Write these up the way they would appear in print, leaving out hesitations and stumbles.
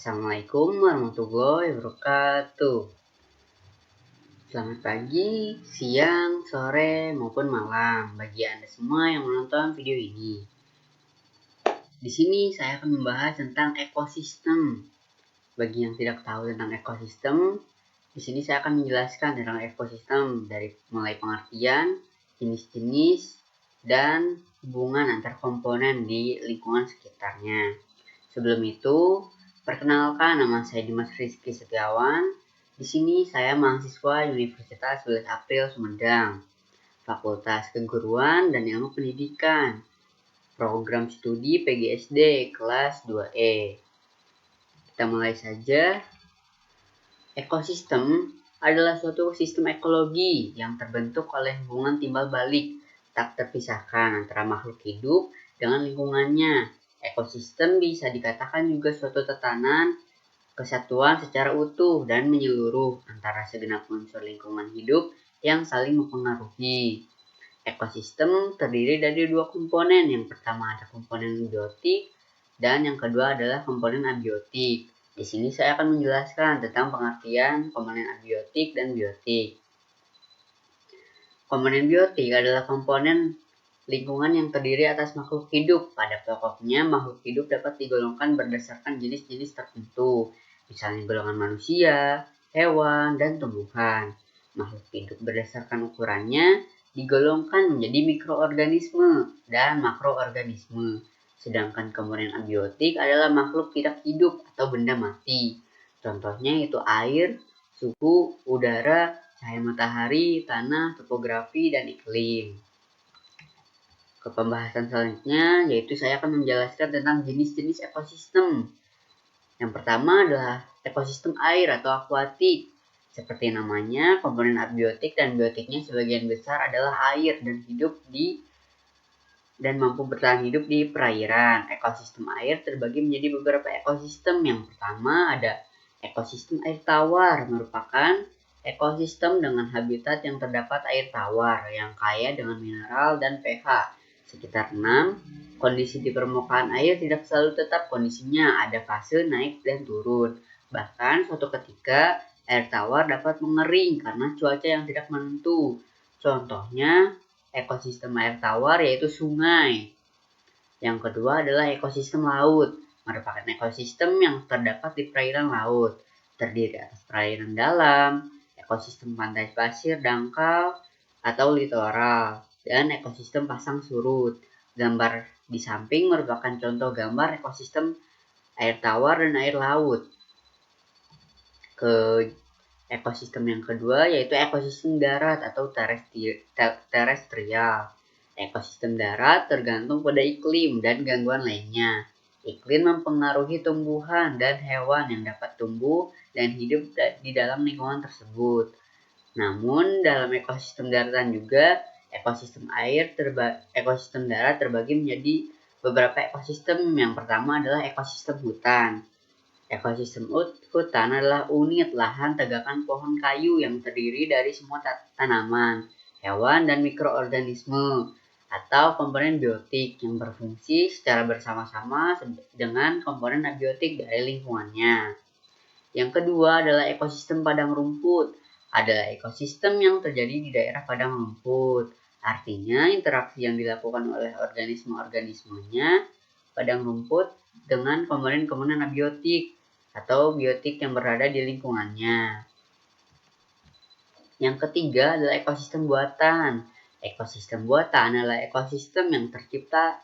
Assalamualaikum warahmatullahi wabarakatuh. Selamat pagi, siang, sore, maupun malam bagi Anda semua yang menonton video ini. Di sini saya akan membahas tentang ekosistem. Bagi yang tidak tahu tentang ekosistem, di sini saya akan menjelaskan tentang ekosistem dari mulai pengertian, jenis-jenis, dan hubungan antar komponen di lingkungan sekitarnya. Sebelum itu, perkenalkan, nama saya Dimas Rizky Setiawan. Di sini saya mahasiswa Universitas 11 April Sumedang, Fakultas Keguruan dan Ilmu Pendidikan, Program Studi PGSD kelas 2E. Kita mulai saja. Ekosistem adalah suatu sistem ekologi yang terbentuk oleh hubungan timbal balik tak terpisahkan antara makhluk hidup dengan lingkungannya. Ekosistem bisa dikatakan juga suatu tatanan kesatuan secara utuh dan menyeluruh antara segenap unsur lingkungan hidup yang saling mempengaruhi. Ekosistem terdiri dari dua komponen. Yang pertama ada komponen biotik dan yang kedua adalah komponen abiotik. Di sini saya akan menjelaskan tentang pengertian komponen abiotik dan biotik. Komponen biotik adalah komponen lingkungan yang terdiri atas makhluk hidup. Pada pokoknya, makhluk hidup dapat digolongkan berdasarkan jenis-jenis tertentu, misalnya golongan manusia, hewan, dan tumbuhan. Makhluk hidup berdasarkan ukurannya digolongkan menjadi mikroorganisme dan makroorganisme. Sedangkan komponen abiotik adalah makhluk tidak hidup atau benda mati. Contohnya itu air, suhu, udara, cahaya matahari, tanah, topografi, dan iklim. Ke pembahasan selanjutnya, yaitu saya akan menjelaskan tentang jenis-jenis ekosistem. Yang pertama adalah ekosistem air atau akuatik. Seperti namanya, komponen abiotik dan biotiknya sebagian besar adalah air dan mampu bertahan hidup di perairan. Ekosistem air terbagi menjadi beberapa ekosistem. Yang pertama ada ekosistem air tawar, merupakan ekosistem dengan habitat yang terdapat air tawar yang kaya dengan mineral dan pH sekitar 6. Kondisi di permukaan air tidak selalu tetap kondisinya, ada fase naik dan turun. Bahkan suatu ketika air tawar dapat mengering karena cuaca yang tidak menentu. Contohnya ekosistem air tawar yaitu sungai. Yang kedua adalah ekosistem laut, merupakan ekosistem yang terdapat di perairan laut, terdiri atas perairan dalam, ekosistem pantai pasir dangkal atau litoral, dan ekosistem pasang surut. Gambar di samping merupakan contoh gambar ekosistem air tawar dan air laut. Ke ekosistem yang kedua yaitu ekosistem darat atau terestrial. Ekosistem darat tergantung pada iklim dan gangguan lainnya. Iklim mempengaruhi tumbuhan dan hewan yang dapat tumbuh dan hidup di dalam lingkungan tersebut. Namun dalam ekosistem daratan juga, ekosistem darat terbagi menjadi beberapa ekosistem. Yang pertama adalah ekosistem hutan. Ekosistem hutan adalah unit lahan tegakan pohon kayu yang terdiri dari semua tanaman, hewan, dan mikroorganisme atau komponen biotik yang berfungsi secara bersama-sama dengan komponen abiotik dari lingkungannya. Yang kedua adalah ekosistem padang rumput. Adalah ekosistem yang terjadi di daerah padang rumput. Artinya interaksi yang dilakukan oleh organisme-organismenya padang rumput dengan komponen-komponen abiotik atau biotik yang berada di lingkungannya. Yang ketiga adalah ekosistem buatan. Ekosistem buatan adalah ekosistem yang tercipta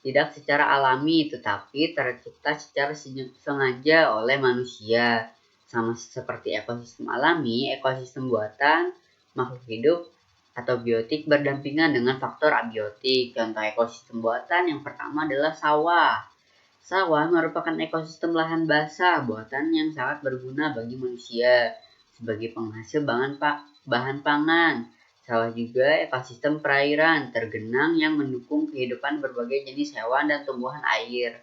tidak secara alami tetapi tercipta secara sengaja oleh manusia. Sama seperti ekosistem alami, ekosistem buatan, makhluk hidup atau biotik berdampingan dengan faktor abiotik. Contoh ekosistem buatan yang pertama adalah sawah. Sawah merupakan ekosistem lahan basah buatan yang sangat berguna bagi manusia sebagai penghasil bahan pangan. Sawah juga ekosistem perairan tergenang yang mendukung kehidupan berbagai jenis hewan dan tumbuhan air.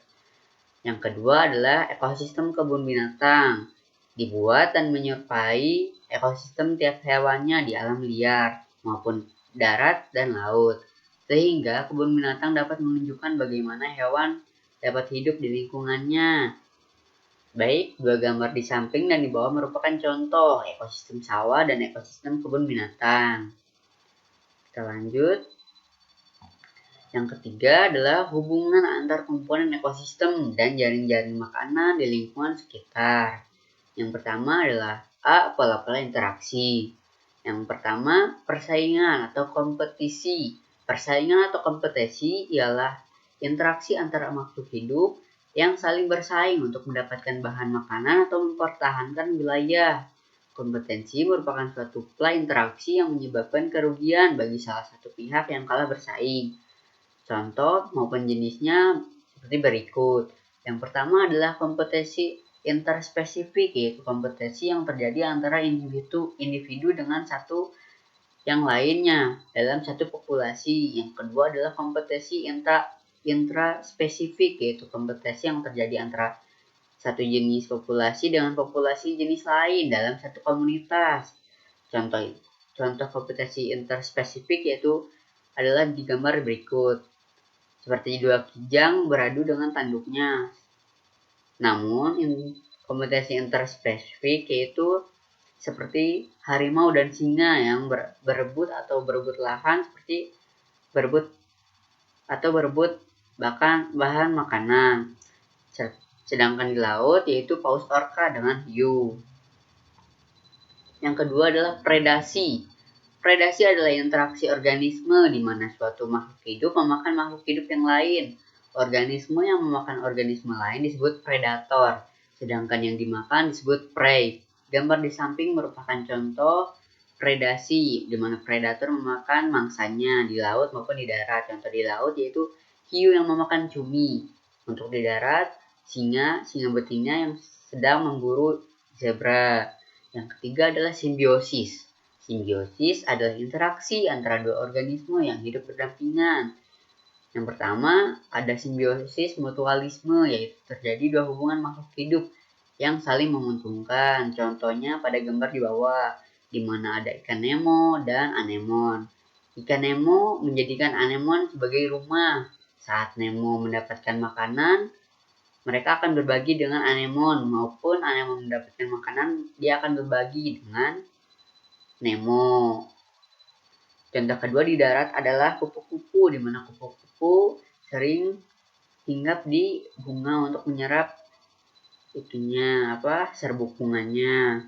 Yang kedua adalah ekosistem kebun binatang. Dibuat dan menyerupai ekosistem tiap hewannya di alam liar maupun darat dan laut. Sehingga kebun binatang dapat menunjukkan bagaimana hewan dapat hidup di lingkungannya. Baik, dua gambar di samping dan di bawah merupakan contoh ekosistem sawah dan ekosistem kebun binatang. Kita lanjut. Yang ketiga adalah hubungan antar komponen ekosistem dan jaring-jaring makanan di lingkungan sekitar. Yang pertama adalah A. Pola-pola interaksi. Yang pertama, persaingan atau kompetisi. Persaingan atau kompetisi ialah interaksi antara makhluk hidup yang saling bersaing untuk mendapatkan bahan makanan atau mempertahankan wilayah. Kompetensi merupakan suatu pola interaksi yang menyebabkan kerugian bagi salah satu pihak yang kalah bersaing. Contoh maupun jenisnya seperti berikut. Yang pertama adalah kompetensi interspesifik, yaitu kompetensi yang terjadi antara individu dengan satu yang lainnya dalam satu populasi. Yang kedua adalah kompetensi intraspesifik, yaitu kompetensi yang terjadi antara satu jenis populasi dengan populasi jenis lain dalam satu komunitas. Contoh kompetensi interspesifik yaitu adalah di gambar berikut. Seperti dua kijang beradu dengan tanduknya. Namun, kompetensi interspesifik yaitu seperti harimau dan singa yang berebut lahan seperti berebut bahan makanan. Sedangkan di laut yaitu paus orca dengan hiu. Yang kedua adalah predasi. Predasi adalah interaksi organisme di mana suatu makhluk hidup memakan makhluk hidup yang lain. Organisme yang memakan organisme lain disebut predator, sedangkan yang dimakan disebut prey. Gambar di samping merupakan contoh predasi, di mana predator memakan mangsanya di laut maupun di darat. Contoh di laut yaitu hiu yang memakan cumi. Untuk di darat, singa betina yang sedang memburu zebra. Yang ketiga adalah simbiosis. Simbiosis adalah interaksi antara dua organisme yang hidup berdampingan. Yang pertama, ada simbiosis mutualisme, yaitu terjadi dua hubungan makhluk hidup yang saling menguntungkan. Contohnya pada gambar di bawah, di mana ada ikan Nemo dan anemon. Ikan Nemo menjadikan anemon sebagai rumah. Saat Nemo mendapatkan makanan, mereka akan berbagi dengan anemon, maupun anemon mendapatkan makanan, dia akan berbagi dengan Nemo. Contoh kedua di darat adalah kupu-kupu, di mana kupu-kupu sering hinggap di bunga untuk menyerap serbuk bunganya.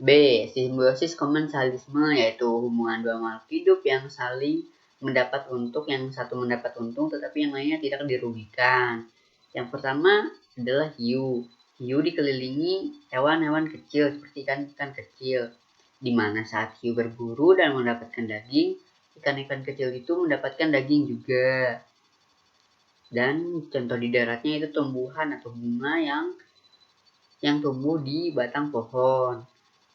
B. Simbiosis komensalisme, yaitu hubungan dua makhluk hidup yang saling mendapat untung, yang satu mendapat untung tetapi yang lainnya tidak dirugikan. Yang pertama adalah hiu. Hiu dikelilingi hewan-hewan kecil seperti ikan-ikan kecil, di mana saat hiu berburu dan mendapatkan daging, ikan-ikan kecil itu mendapatkan daging juga. Dan contoh di daratnya itu tumbuhan atau bunga yang tumbuh di batang pohon.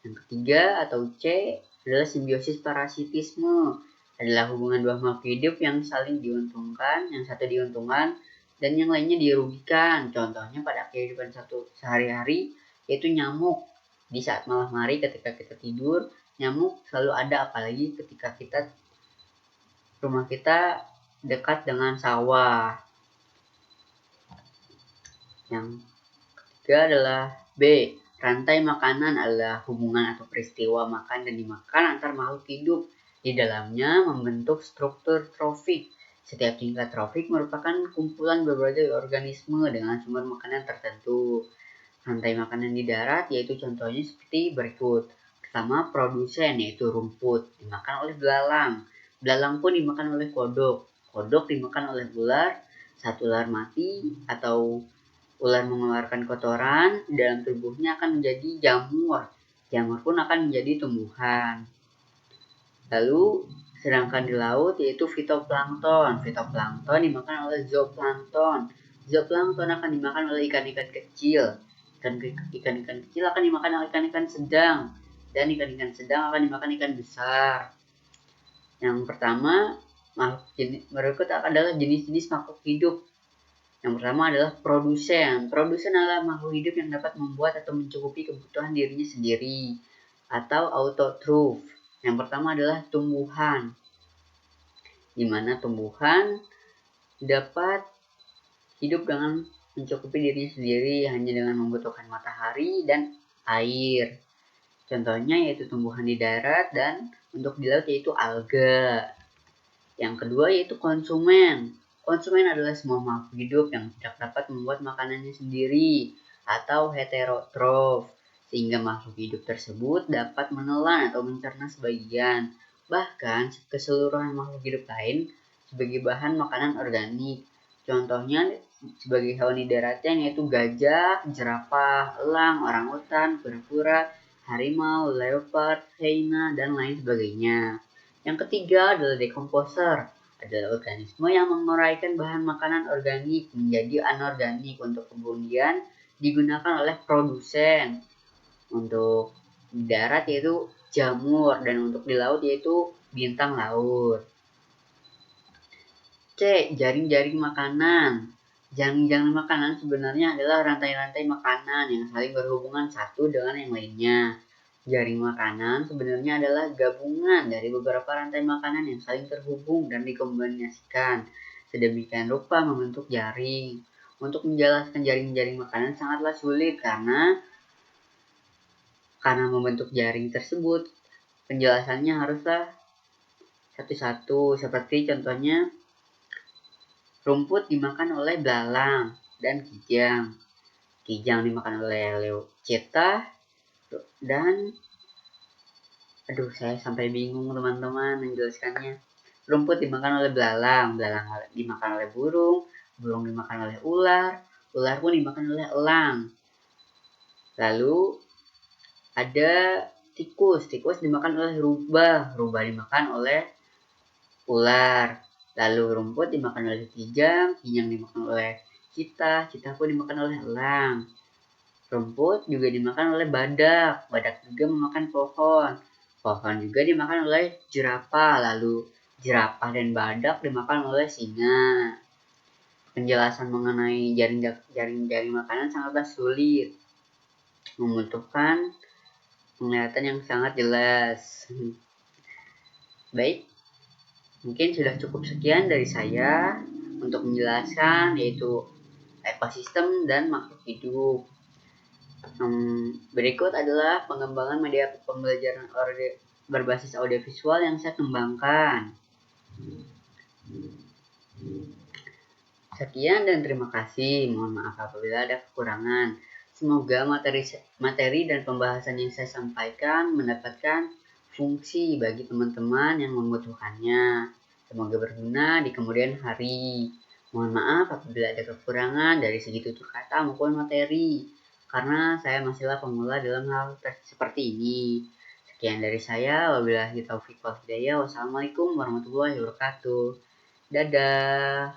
Yang ketiga atau C adalah simbiosis parasitisme, adalah hubungan dua makhluk hidup yang saling diuntungkan, yang satu diuntungkan dan yang lainnya dirugikan. Contohnya pada kehidupan sehari-hari yaitu nyamuk. Di saat malam hari ketika kita tidur, nyamuk selalu ada, apalagi ketika rumah kita dekat dengan sawah. Yang ketiga adalah B. Rantai makanan adalah hubungan atau peristiwa makan dan dimakan antar makhluk hidup. Di dalamnya membentuk struktur trofik. Setiap tingkat trofik merupakan kumpulan berbagai organisme dengan sumber makanan tertentu. Rantai makanan di darat yaitu contohnya seperti berikut. Pertama, produsen yaitu rumput dimakan oleh belalang. Belalang pun dimakan oleh kodok. Kodok dimakan oleh ular. Saat ular mati atau ular mengeluarkan kotoran, dalam tubuhnya akan menjadi jamur. Jamur pun akan menjadi tumbuhan. Lalu, sedangkan di laut yaitu fitoplankton. Fitoplankton dimakan oleh zooplankton. Zooplankton akan dimakan oleh ikan-ikan kecil. Ikan-ikan kecil akan dimakan oleh ikan-ikan sedang. Dan ikan-ikan sedang akan dimakan ikan besar. Yang pertama, berikut adalah jenis-jenis makhluk hidup. Yang pertama adalah produsen. Produsen adalah makhluk hidup yang dapat membuat atau mencukupi kebutuhan dirinya sendiri, atau autotroph. Yang pertama adalah tumbuhan, di mana tumbuhan dapat hidup dengan mencukupi dirinya sendiri hanya dengan membutuhkan matahari dan air. Contohnya yaitu tumbuhan di darat dan untuk di laut yaitu alga. Yang kedua yaitu konsumen. Konsumen adalah semua makhluk hidup yang tidak dapat membuat makanannya sendiri atau heterotrof, sehingga makhluk hidup tersebut dapat menelan atau mencerna sebagian, bahkan keseluruhan makhluk hidup lain sebagai bahan makanan organik. Contohnya sebagai hewan di daratnya yaitu gajah, jerapah, elang, orangutan, kura-kura, harimau, leopard, hyena, dan lain sebagainya. Yang ketiga adalah decomposer, adalah organisme yang menguraikan bahan makanan organik menjadi anorganik untuk kemudian digunakan oleh produsen. Untuk di darat yaitu jamur dan untuk di laut yaitu bintang laut. C. Jaring-jaring makanan. Jaring-jaring makanan sebenarnya adalah rantai-rantai makanan yang saling berhubungan satu dengan yang lainnya. Jaring makanan sebenarnya adalah gabungan dari beberapa rantai makanan yang saling terhubung dan dikombinasikan sedemikian rupa membentuk jaring. Untuk menjelaskan jaring-jaring makanan sangatlah sulit karena membentuk jaring tersebut penjelasannya haruslah satu-satu, seperti contohnya rumput dimakan oleh belalang dan kijang. Kijang dimakan oleh cheetah dan saya sampai bingung teman-teman menjelaskannya. Rumput dimakan oleh belalang, belalang dimakan oleh burung, burung dimakan oleh ular, ular pun dimakan oleh elang. Lalu ada tikus, tikus dimakan oleh rubah, rubah dimakan oleh ular. Lalu rumput dimakan oleh kijang, kijang dimakan oleh cheetah, cheetah pun dimakan oleh elang. Rumput juga dimakan oleh badak, badak juga memakan pohon. Pohon juga dimakan oleh jerapah, lalu jerapah dan badak dimakan oleh singa. Penjelasan mengenai jaring-jaring makanan sangatlah sulit, membutuhkan penglihatan yang sangat jelas. Baik, mungkin sudah cukup sekian dari saya untuk menjelaskan yaitu ekosistem dan makhluk hidup. Berikut adalah pengembangan media pembelajaran berbasis audiovisual yang saya kembangkan. Sekian dan terima kasih. Mohon maaf apabila ada kekurangan. Semoga materi dan pembahasan yang saya sampaikan mendapatkan fungsi bagi teman-teman yang membutuhkannya. Semoga berguna di kemudian hari. Mohon maaf apabila ada kekurangan dari segi tutur kata maupun materi, karena saya masihlah pemula dalam hal seperti ini. Sekian dari saya. Wabillahi taufiq wal hidayah. Wassalamualaikum warahmatullahi wabarakatuh. Dadah.